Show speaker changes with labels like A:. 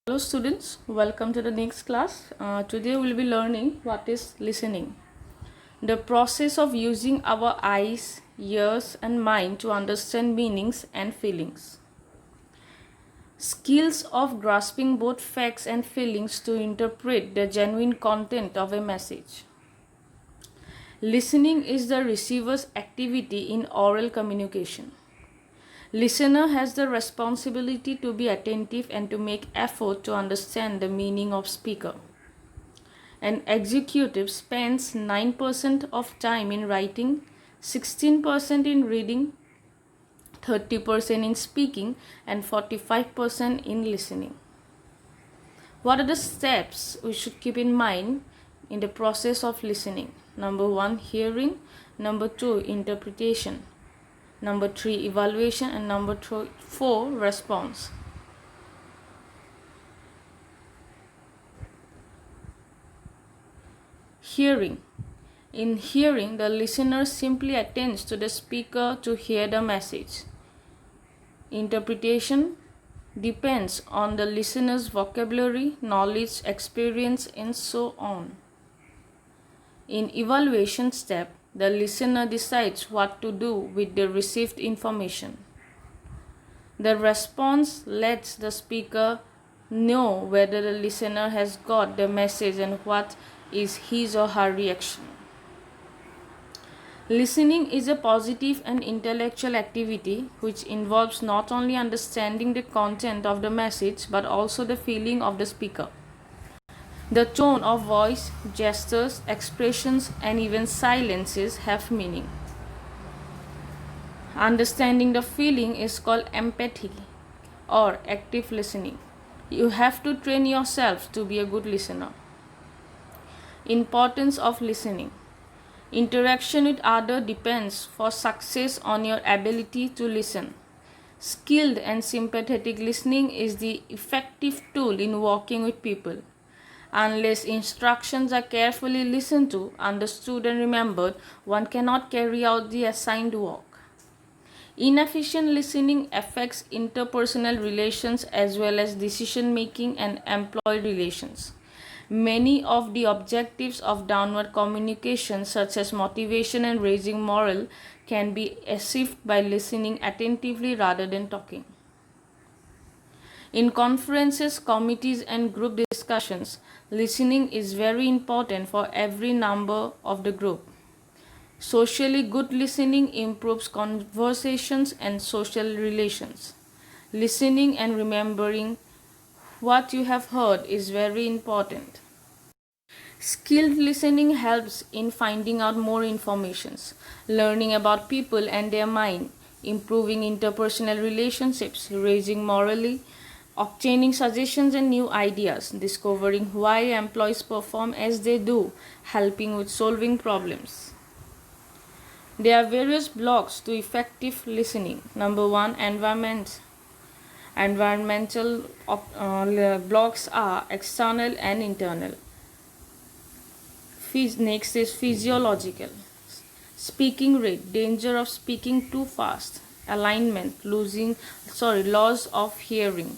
A: Hello students, welcome to the next class. Today we will be learning what is listening. The process of using our eyes, ears and mind to understand meanings and feelings. Skills of grasping both facts and feelings to interpret the genuine content of a message. Listening is the receiver's activity in oral communication. Listener has the responsibility to be attentive and to make effort to understand the meaning of speaker. An executive spends 9% of time in writing, 16% in reading, 30% in speaking, and 45% in listening. What are the steps we should keep in mind in the process of listening? Number 1, hearing. Number 2, interpretation. Number 3, evaluation. And number 4, response. Hearing. In hearing, the listener simply attends to the speaker to hear the message. Interpretation depends on the listener's vocabulary, knowledge, experience, and so on. In evaluation step, the listener decides what to do with the received information. The response lets the speaker know whether the listener has got the message and what is his or her reaction. Listening is a positive and intellectual activity which involves not only understanding the content of the message but also the feeling of the speaker. The tone of voice, gestures, expressions, and even silences have meaning. Understanding the feeling is called empathy or active listening. You have to train yourself to be a good listener. Importance of listening. Interaction with others depends for success on your ability to listen. Skilled and sympathetic listening is the effective tool in working with people. Unless instructions are carefully listened to, understood and remembered, one cannot carry out the assigned work. Inefficient listening affects interpersonal relations as well as decision making and employee relations. Many of the objectives of downward communication, such as motivation and raising morale, can be achieved by listening attentively rather than talking. In conferences, committees, and group discussions, listening is very important for every member of the group. Socially good listening improves conversations and social relations. Listening and remembering what you have heard is very important. Skilled listening helps in finding out more information, learning about people and their mind, improving interpersonal relationships, raising morally, obtaining suggestions and new ideas, discovering why employees perform as they do, helping with solving problems. There are various blocks to effective listening. Number 1, environment. Environmental blocks are external and internal. Next is physiological. Speaking rate, danger of speaking too fast, alignment, laws of hearing.